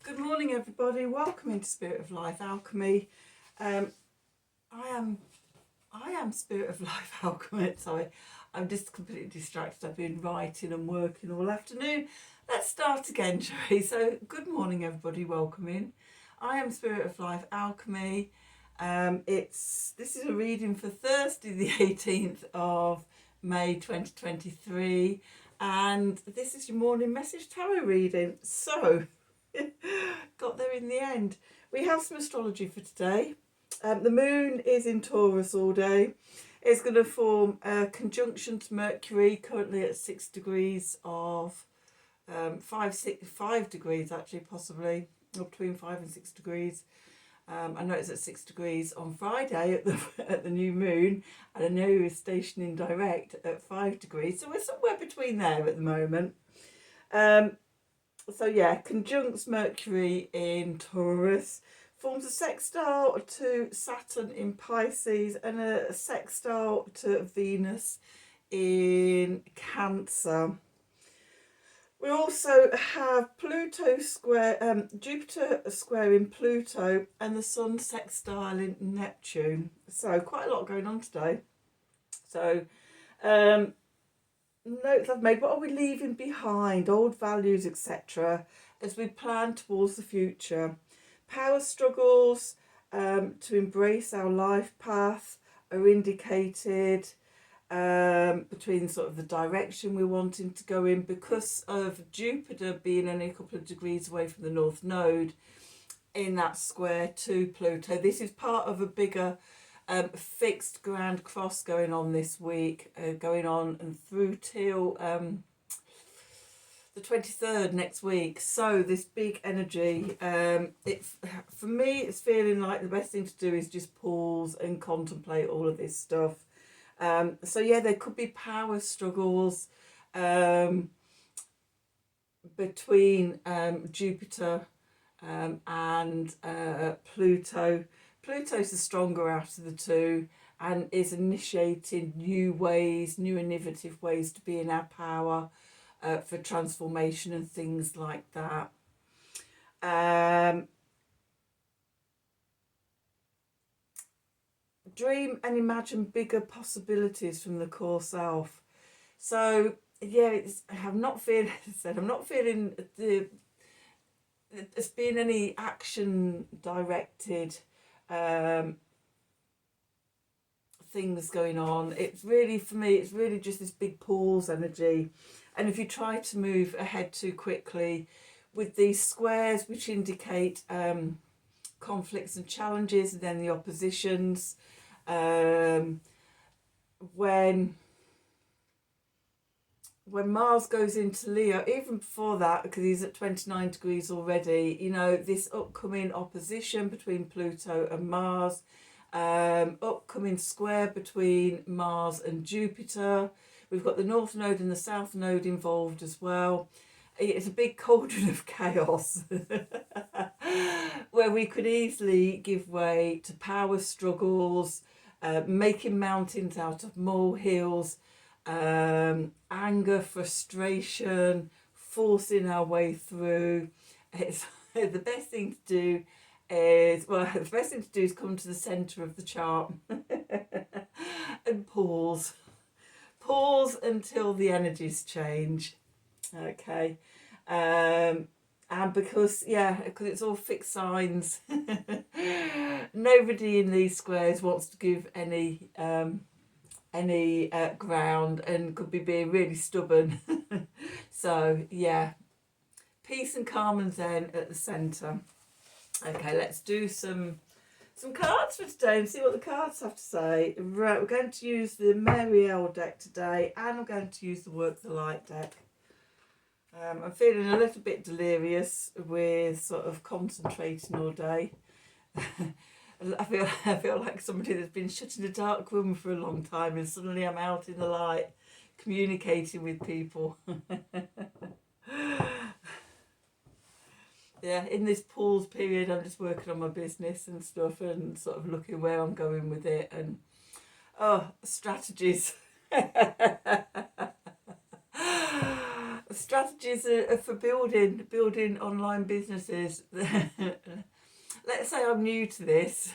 Good morning, everybody. Welcome into Spirit of Life Alchemy. Um, I am Spirit of Life Alchemy. Sorry, I'm just completely distracted. I've been writing and working all afternoon. Let's start again, shall we? So, good morning, everybody. Welcome in. I am Spirit of Life Alchemy. This is a reading for Thursday, the 18th of May 2023, and this is your morning message tarot reading. So. Got there in the end. We have some astrology for today. The moon is in Taurus all day. It's going to form a conjunction to Mercury, currently at 6 degrees of 5 degrees actually, possibly, or between 5 and 6 degrees. I know it's at 6 degrees on Friday at the at the new moon, and I know it's stationing direct at 5 degrees. So we're somewhere between there at the moment. So yeah, conjuncts Mercury in Taurus, forms a sextile to Saturn in Pisces, and a sextile to Venus in Cancer. We also have Pluto square, Jupiter square in Pluto, and the Sun sextile in Neptune. So quite a lot going on today. So notes I've made: what are we leaving behind, old values, etc., as we plan towards the future. Power struggles to embrace our life path are indicated between sort of the direction we're wanting to go in, because of Jupiter being only a couple of degrees away from the North Node in that square to Pluto. This is part of a bigger fixed grand cross going on this week, going on and through till the 23rd next week. So this big energy, for me, it's feeling like the best thing to do is just pause and contemplate all of this stuff. So yeah, there could be power struggles between Jupiter and Pluto. Pluto's the stronger out of the two and is initiating new ways, new innovative ways to be in our power for transformation and things like that. Dream and imagine bigger possibilities from the core self. So yeah, I'm not feeling there's been any action directed things going on. It's really, for me, it's really just this big pause energy. And if you try to move ahead too quickly with these squares, which indicate conflicts and challenges, and then the oppositions, when Mars goes into Leo, even before that, because he's at 29 degrees already, you know, this upcoming opposition between Pluto and Mars, upcoming square between Mars and Jupiter. We've got the North Node and the South Node involved as well. It's a big cauldron of chaos where we could easily give way to power struggles, making mountains out of molehills, anger, frustration, forcing our way through. It's the best thing to do is come to the centre of the chart and pause until the energies change. Okay. And because it's all fixed signs, nobody in these squares wants to give any ground, and could be being really stubborn. So yeah, peace and calm and zen at the centre. Okay, let's do some cards for today and see what the cards have to say. Right, we're going to use the Marielle deck today, and I'm going to use the Work the Light deck. I'm feeling a little bit delirious with sort of concentrating all day. I feel like somebody that's been shut in a dark room for a long time, and suddenly I'm out in the light, communicating with people. Yeah, in this pause period, I'm just working on my business and stuff, and sort of looking where I'm going with it, and strategies. strategies are for building online businesses. Let's say I'm new to this.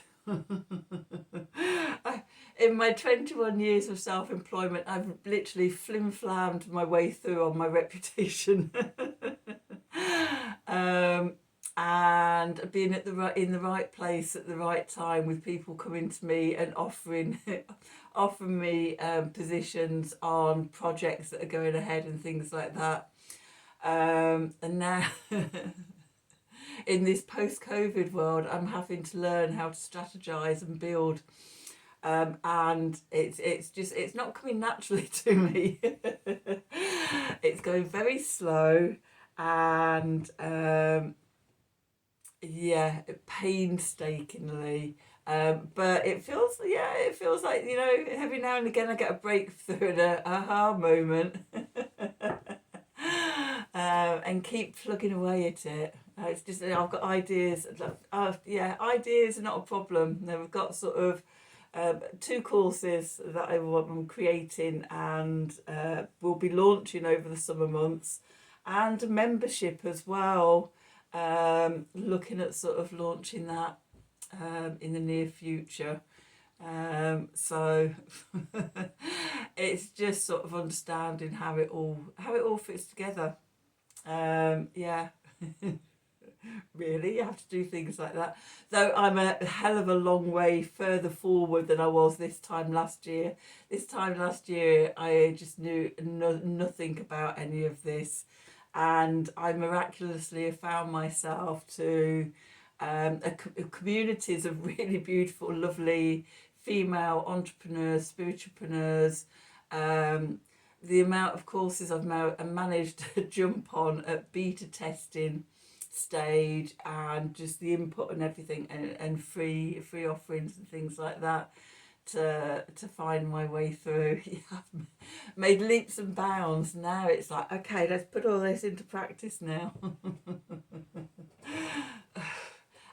In my 21 years of self-employment, I've literally flim-flammed my way through on my reputation. And being in the right place at the right time, with people coming to me and offering me positions on projects that are going ahead and things like that. And now in this post-COVID world, I'm having to learn how to strategize and build, and it's not coming naturally to me. It's going very slow, and yeah, painstakingly. But it feels like, every now and again I get a breakthrough and a aha moment. And keep plugging away at it. It's just, I've got ideas. Ideas are not a problem. I've got sort of 2 courses that I'm creating and will be launching over the summer months, and a membership as well. Looking at sort of launching that in the near future. So it's just sort of understanding how it all fits together. Yeah. Really, you have to do things like that. Though I'm a hell of a long way further forward than I was this time last year. This time last year, I just knew nothing about any of this. And I miraculously have found myself to communities of really beautiful, lovely female entrepreneurs, spiritualpreneurs. The amount of courses I've managed to jump on at beta testing stage, and just the input and everything, and free offerings and things like that to find my way through. Yeah, I've made leaps and bounds. Now it's like, okay, let's put all this into practice now.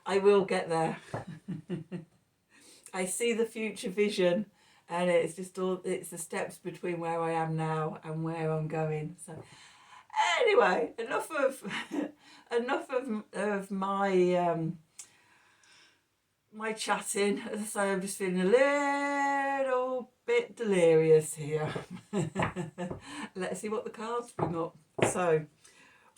I will get there. I see the future vision, and it's the steps between where I am now and where I'm going. So anyway, enough of my chatting. As I say, I'm just feeling a little bit delirious here. Let's see what the cards bring up. So,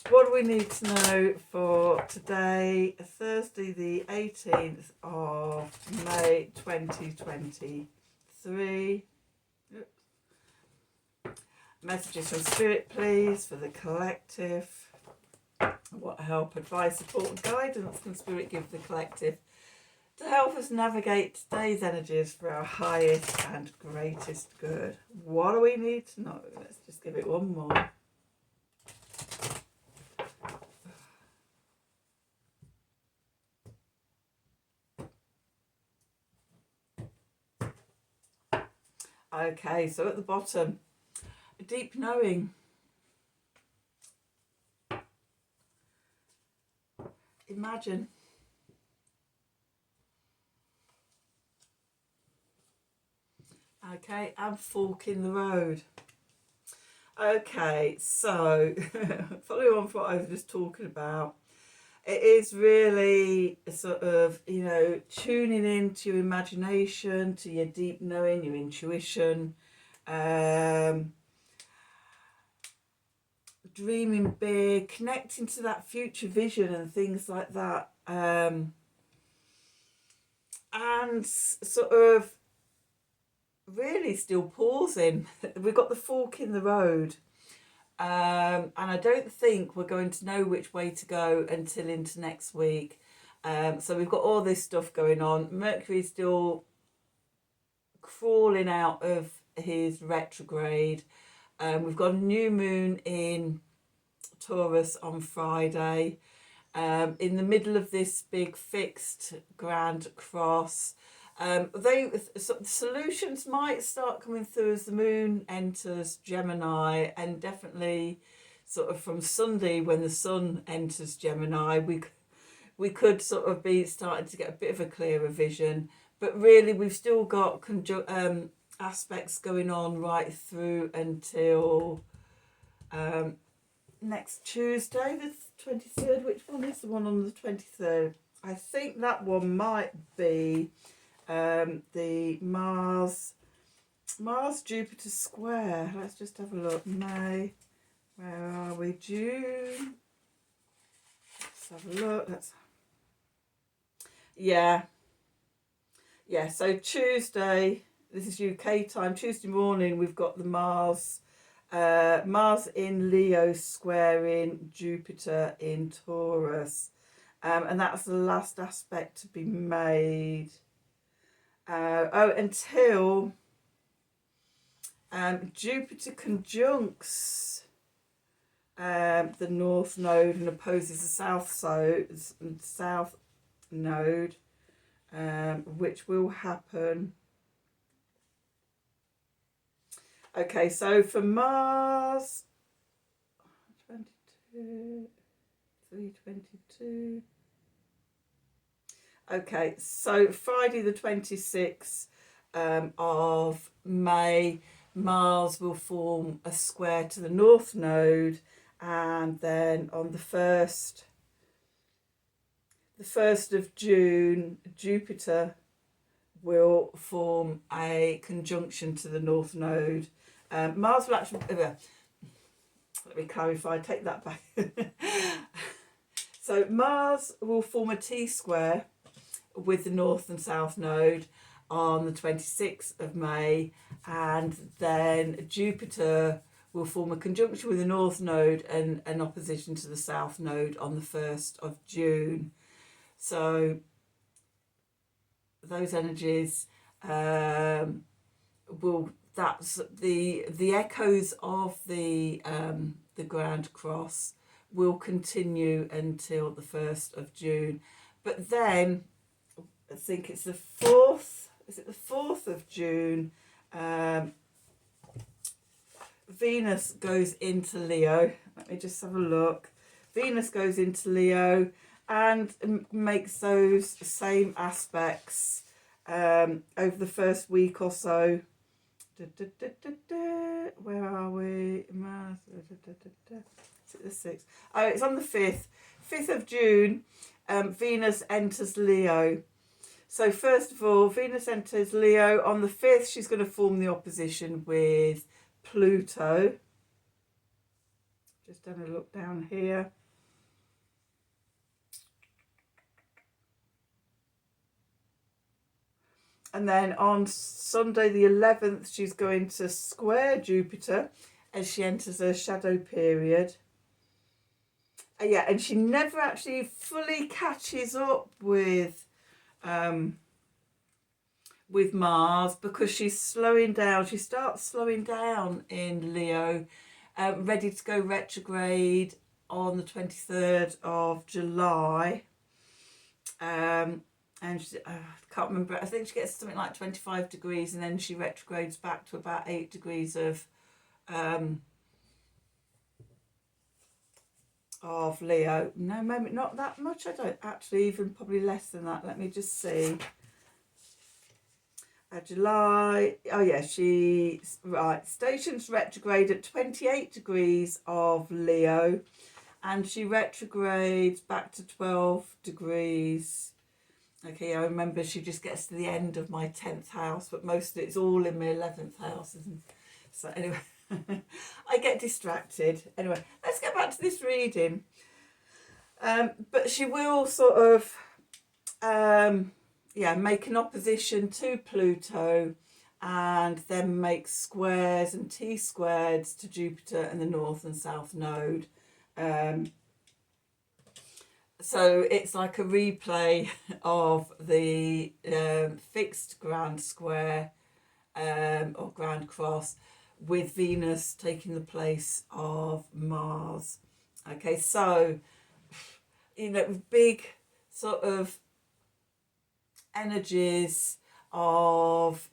what do we need to know for today, Thursday the 18th of May 2023? Messages from Spirit, please, for the collective. What help, advice, support and guidance can Spirit give the collective to help us navigate today's energies for our highest and greatest good? What do we need to know? Let's just give it one more. Okay, so at the bottom, a deep knowing. Imagine. Okay, and fork in the road. Okay, so following on from what I was just talking about, it is really sort of, tuning into your imagination, to your deep knowing, your intuition, dreaming big, connecting to that future vision and things like that, and sort of really still pausing. We've got the fork in the road, and I don't think we're going to know which way to go until into next week. So we've got all this stuff going on. Mercury's still crawling out of his retrograde. We've got a new moon in Taurus on Friday, in the middle of this big fixed grand cross. Solutions might start coming through as the moon enters Gemini, and definitely sort of from Sunday when the sun enters Gemini, we could sort of be starting to get a bit of a clearer vision. But really, we've still got aspects going on right through until next Tuesday, the 23rd. Which one is the one on the 23rd? I think that one might be the Mars Jupiter square. Let's just have a look. May, where are we? June. Let's have a look. Yeah. So Tuesday, this is UK time. Tuesday morning, we've got the Mars in Leo squaring Jupiter in Taurus, and that's the last aspect to be made. Until Jupiter conjuncts the North Node and opposes the South Node, which will happen. Okay, so for Mars, 322. Okay, so Friday the 26th of May, Mars will form a square to the North Node, and then on the 1st of June, Jupiter will form a conjunction to the North Node. Mars will actually, let me clarify, take that back. So Mars will form a T-square with the North and South Node on the 26th of May, and then Jupiter will form a conjunction with the North Node and an opposition to the South Node on the 1st of June. So those energies that's the echoes of the Grand Cross will continue until the 1st of June. But then I think it's the 4th, is it the 4th of June? Venus goes into Leo. Let me just have a look. Venus goes into Leo and makes those same aspects over the first week or so. Where are we? Is it the 6th? Oh, it's on the 5th. 5th of June, Venus enters Leo. So first of all, Venus enters Leo. On the 5th, she's going to form the opposition with Pluto. Just having a look down here. And then on Sunday the 11th, she's going to square Jupiter as she enters her shadow period. And she never actually fully catches up with Mars, because she's slowing down. She starts slowing down in Leo, ready to go retrograde on the 23rd of July. And she, I can't remember, I think she gets something like 25 degrees, and then she retrogrades back to about 8 degrees of Leo. No, maybe not that much. I don't actually, even probably less than that. Let me just see. July, she's right, stations retrograde at 28 degrees of Leo, and she retrogrades back to 12 degrees. Okay, I remember she just gets to the end of my 10th house, but most of it's all in my 11th house, isn't it? So anyway, I get distracted. Anyway, let's get back to this reading. But she will sort of make an opposition to Pluto, and then make squares and T-squareds to Jupiter and the North and South Node. So it's like a replay of the fixed Grand Square or Grand Cross, with Venus taking the place of Mars. Okay, so, big sort of energies of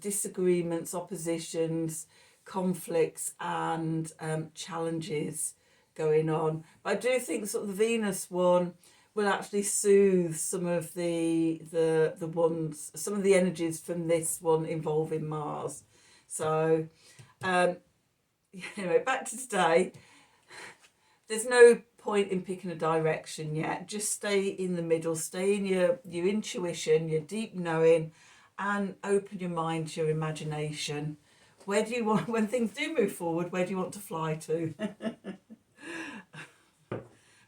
disagreements, oppositions, conflicts, and challenges going on. But I do think sort of the Venus one will actually soothe some of the some of the energies from this one involving Mars. So back to today. there's no point in picking a direction yet. Just stay in the middle, stay in your intuition, your deep knowing, and open your mind to your imagination. Where do you want, when things do move forward, where do you want to fly to?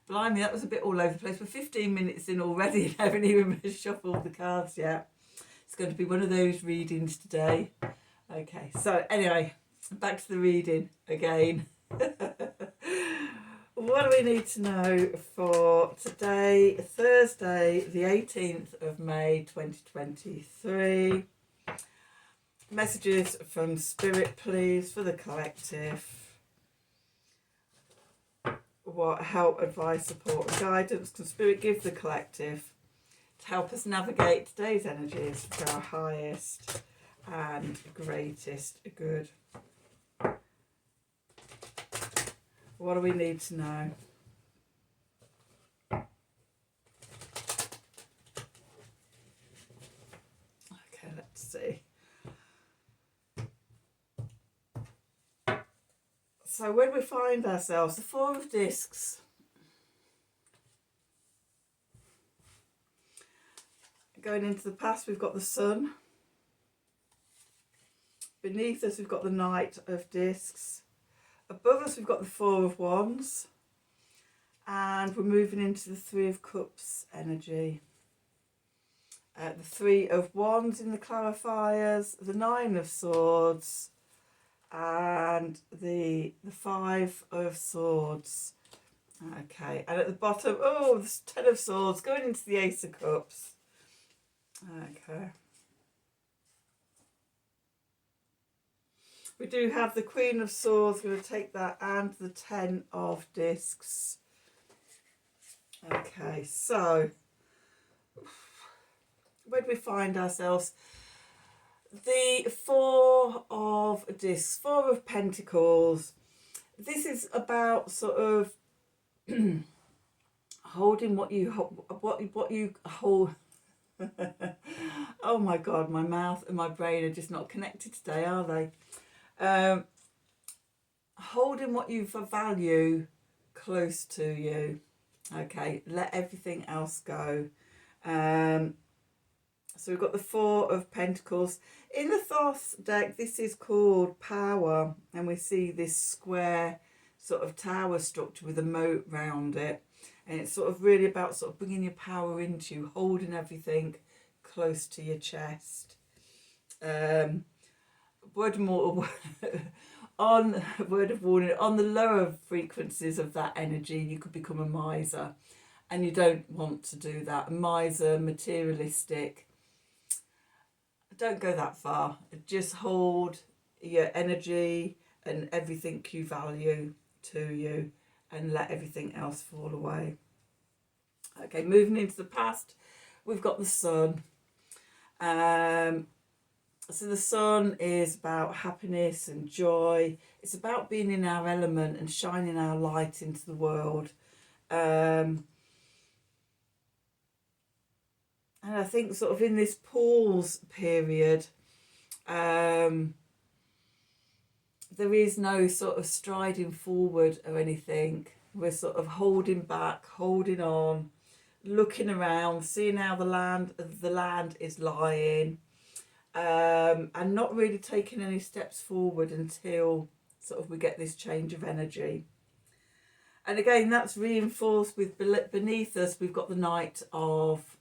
Blimey, that was a bit all over the place. We're 15 minutes in already and haven't even shuffled the cards yet. It's going to be one of those readings today. Okay, so anyway, back to the reading again. What do we need to know for today, Thursday, the 18th of May, 2023? Messages from Spirit, please, for the collective. What help, advice, support and guidance can Spirit give the collective to help us navigate today's energies for our highest and greatest good? What do we need to know? Okay, let's see. So when we find ourselves, the Four of Discs. Going into the past, we've got the Sun. Beneath us, we've got the Knight of Discs. Above us, we've got the Four of Wands. And we're moving into the Three of Cups energy. The Three of Wands in the clarifiers, the Nine of Swords, and the Five of Swords. Okay, and at the bottom, oh, the Ten of Swords going into the Ace of Cups. Okay. We do have the Queen of Swords, we're going to take that, and the Ten of Discs. Okay, so where do we find ourselves? The Four of Discs, Four of Pentacles. This is about sort of holding what you hold. Oh my God, my mouth and my brain are just not connected today, are they? Holding what you value close to you. Okay, let everything else go. So we've got the Four of Pentacles. In the Thoth deck, this is called Power, and we see this square sort of tower structure with a moat round it. And it's sort of really about sort of bringing your power into you, holding everything close to your chest. Word of warning, on the lower frequencies of that energy, you could become a miser. And you don't want to do that. A miser, materialistic. Don't go that far. Just hold your energy and everything you value to you and let everything else fall away. Okay, moving into the past, we've got the Sun. So the Sun is about happiness and joy. It's about being in our element and shining our light into the world. And I think sort of in this pause period, there is no sort of striding forward or anything. We're sort of holding back, holding on, looking around, seeing how the land is lying, and not really taking any steps forward until sort of we get this change of energy. And again, that's reinforced with beneath us, we've got the Knight of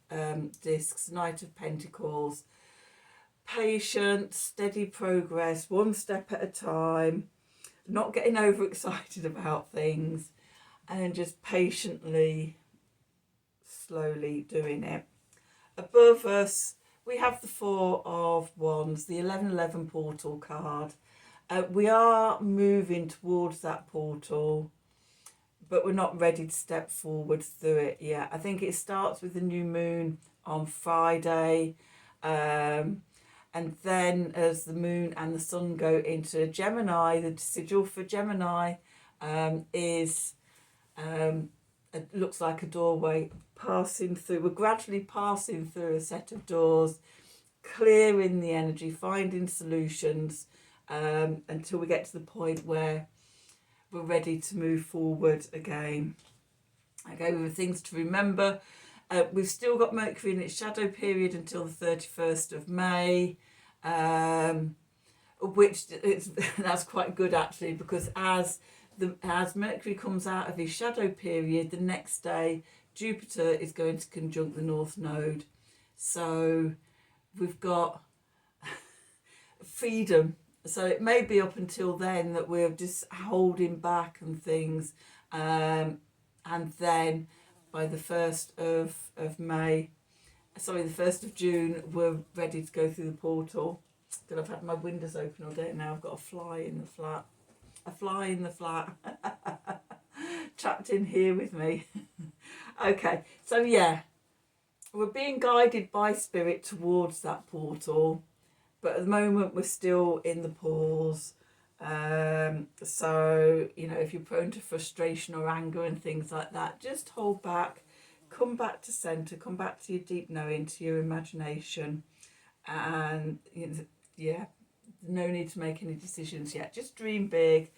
Discs, Knight of Pentacles. Patient, steady progress, one step at a time, not getting overexcited about things, and just patiently, slowly doing it. Above us, we have the Four of Wands, the 1111 portal card. We are moving towards that portal, but we're not ready to step forward through it yet. I think it starts with the new moon on Friday, and then as the moon and the sun go into Gemini, the sigil for Gemini is, it looks like a doorway passing through. We're gradually passing through a set of doors, clearing the energy, finding solutions, until we get to the point where we're ready to move forward again. Okay, with the things to remember. We've still got Mercury in its shadow period until the 31st of May, which that's quite good actually, because as Mercury comes out of his shadow period, the next day Jupiter is going to conjunct the North Node. So we've got freedom. So it may be up until then that we're just holding back and things. And then by the 1st of May, sorry, the 1st of June, we're ready to go through the portal. Because I've had my windows open all day now. I've got a fly in the flat. A fly in the flat. Trapped in here with me. Okay, so yeah, we're being guided by spirit towards that portal, but at the moment we're still in the pause. So, you know, if you're prone to frustration or anger and things like that, just hold back, come back to centre, come back to your deep knowing, to your imagination, and you know, yeah, no need to make any decisions yet. Just dream big,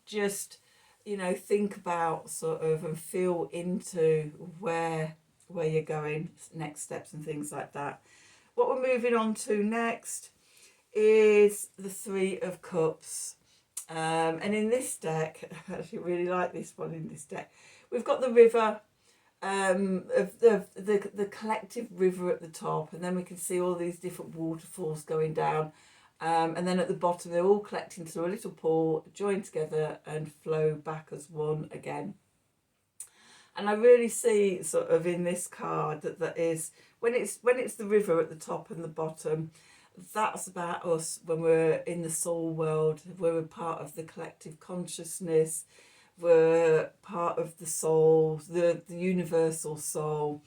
just, you know, think about sort of and feel into where you're going, next steps and things like that. What we're moving on to next is the Three of Cups. And in this deck, I actually really like this one in this deck. We've got the river, of the collective river at the top, and then we can see all these different waterfalls going down. And then at the bottom, they're all collecting to a little pool, join together and flow back as one again. And I really see sort of in this card that is, when it's the river at the top and the bottom, that's about us when we're in the soul world. We're a part of the collective consciousness. We're part of the soul, the universal soul.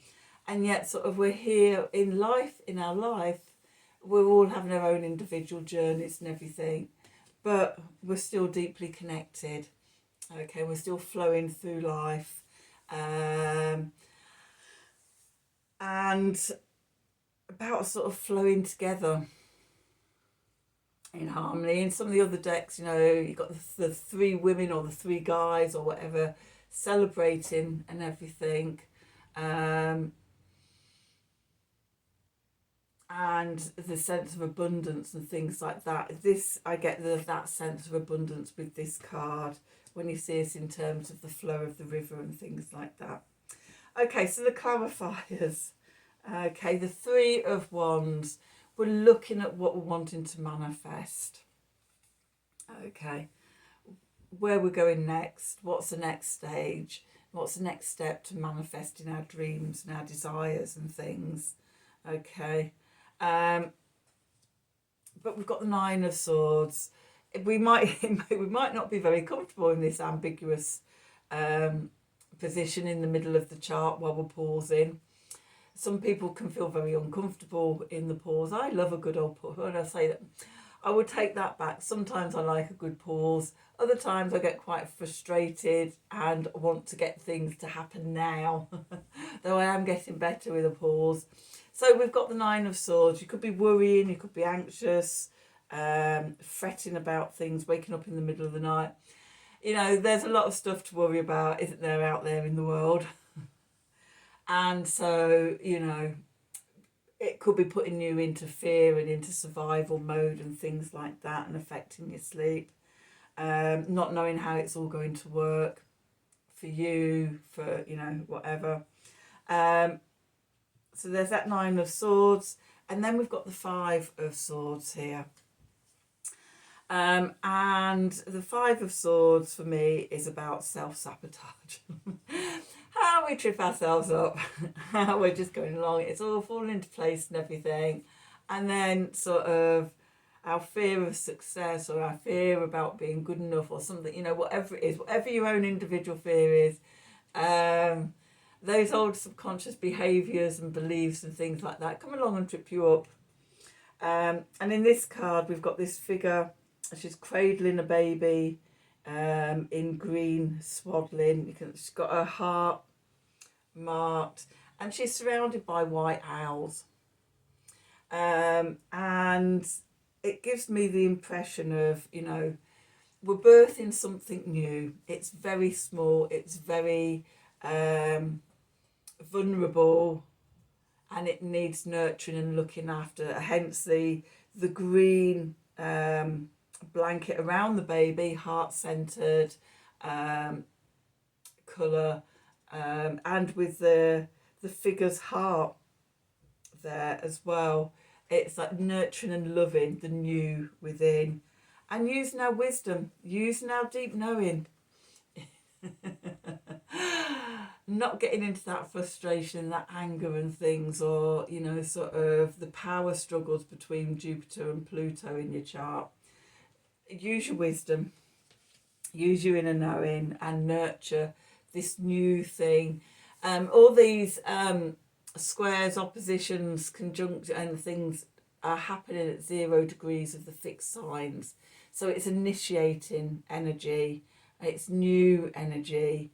And yet sort of we're here in life, in our life, we're all having our own individual journeys and everything, but we're still deeply connected. Okay, we're still flowing through life. And about sort of flowing together in harmony. In some of the other decks, you know, you've got the three women or the three guys or whatever celebrating and everything. And the sense of abundance and things like that. I get that sense of abundance with this card when you see it in terms of the flow of the river and things like that. Okay, so the clarifiers. Okay, the Three of Wands. We're looking at what we're wanting to manifest. Okay, where we're going next. What's the next stage? What's the next step to manifesting our dreams and our desires and things? Okay. But we've got the Nine of Swords. We might not be very comfortable in this ambiguous position in the middle of the chart while we're pausing. Some people can feel very uncomfortable in the pause. I love a good old pause. When I say that, I would take that back. Sometimes I like a good pause. Other times I get quite frustrated and want to get things to happen now. Though I am getting better with a pause. So we've got the Nine of Swords. You could be worrying, you could be anxious, fretting about things, waking up in the middle of the night. You know, there's a lot of stuff to worry about, isn't there, out there in the world? And so, you know, it could be putting you into fear and into survival mode and things like that, and affecting your sleep. Not knowing how it's all going to work for you, for, you know, whatever. So there's that Nine of Swords. And then we've got the Five of Swords here. And the Five of Swords for me is about self-sabotage. How we trip ourselves up, how we're just going along, it's all falling into place and everything. And then sort of our fear of success, or our fear about being good enough or something, you know, whatever it is, whatever your own individual fear is, those old subconscious behaviours and beliefs and things like that come along and trip you up. And in this card, we've got this figure. She's cradling a baby in green swaddling. She's got her heart marked, and she's surrounded by white owls. And it gives me the impression of, you know, we're birthing something new. It's very small, it's very vulnerable, and it needs nurturing and looking after. Hence the green blanket around the baby, heart-centered colour, and with the figure's heart there as well. It's like nurturing and loving the new within, and using our wisdom, using our deep knowing. Not getting into that frustration, that anger and things, or you know, sort of the power struggles between Jupiter and Pluto in your chart. Use your wisdom, use your inner knowing, and nurture this new thing. All these squares, oppositions, conjunct and things are happening at 0 degrees of the fixed signs. So it's initiating energy, it's new energy.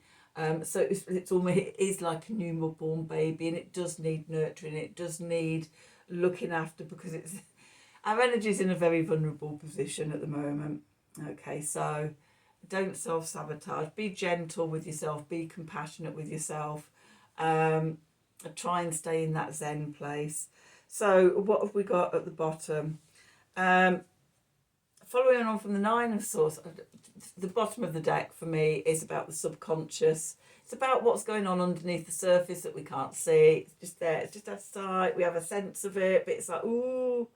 So it's almost, it is like a newborn baby, and it does need nurturing, it does need looking after, because it's, our energy is in a very vulnerable position at the moment. Okay, so don't self-sabotage, be gentle with yourself, be compassionate with yourself, try and stay in that Zen place. So what have we got at the bottom? Following on from the Nine of Swords, the bottom of the deck for me is about the subconscious. It's about what's going on underneath the surface that we can't see. It's just there, it's just outside, we have a sense of it, but it's like, ooh,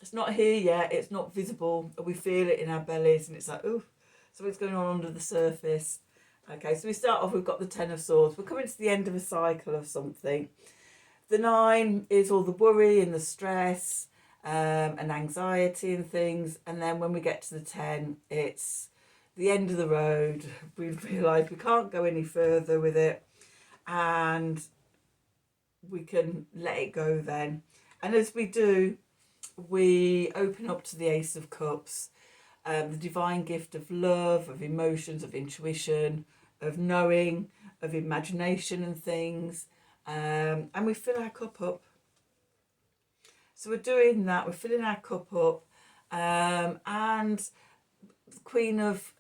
it's not here yet, it's not visible, we feel it in our bellies, and it's like, ooh, so what's going on under the surface. Okay, so we start off, we've got the Ten of Swords. We're coming to the end of a cycle of something. The 9 is all the worry and the stress and anxiety and things. And then when we get to the 10, it's the end of the road. We realise we can't go any further with it, and we can let it go then. And as we do, we open up to the Ace of Cups, the divine gift of love, of emotions, of intuition, of knowing, of imagination and things, and we fill our cup up. So we're doing that, we're filling our cup up, and the Queen of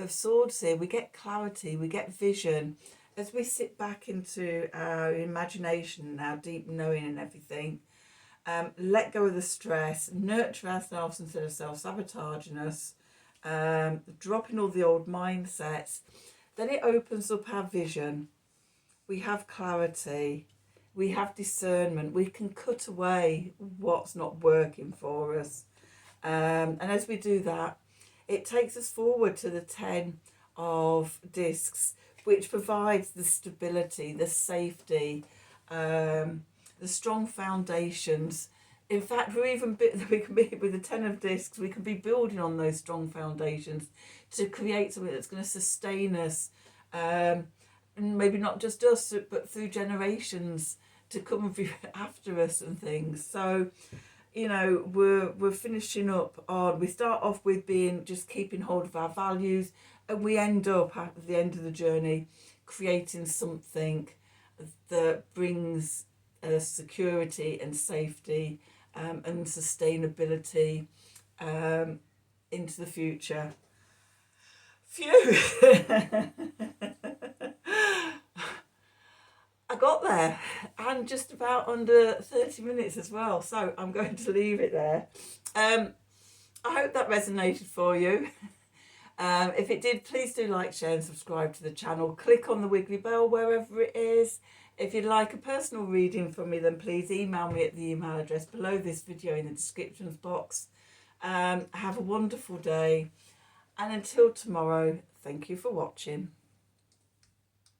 Swords here, we get clarity, we get vision as we sit back into our imagination and our deep knowing and everything. Let go of the stress, nurture ourselves instead of self-sabotaging us, dropping all the old mindsets. Then it opens up our vision. We have clarity, we have discernment, we can cut away what's not working for us. And as we do that, it takes us forward to the 10 of discs, which provides the stability, the safety, the strong foundations. In fact, we can be with the 10 of discs, we can be building on those strong foundations to create something that's going to sustain us, and maybe not just us, but through generations to come after us and things. So, you know, we're finishing up on, we start off with being just keeping hold of our values, and we end up at the end of the journey creating something that brings security and safety and sustainability into the future. Phew! I got there, and just about under 30 minutes as well, so I'm going to leave it there. I hope that resonated for you. If it did, please do like, share and subscribe to the channel. Click on the wiggly bell wherever it is. If you'd like a personal reading from me, then please email me at the email address below this video in the descriptions box. Have a wonderful day, and until tomorrow, thank you for watching.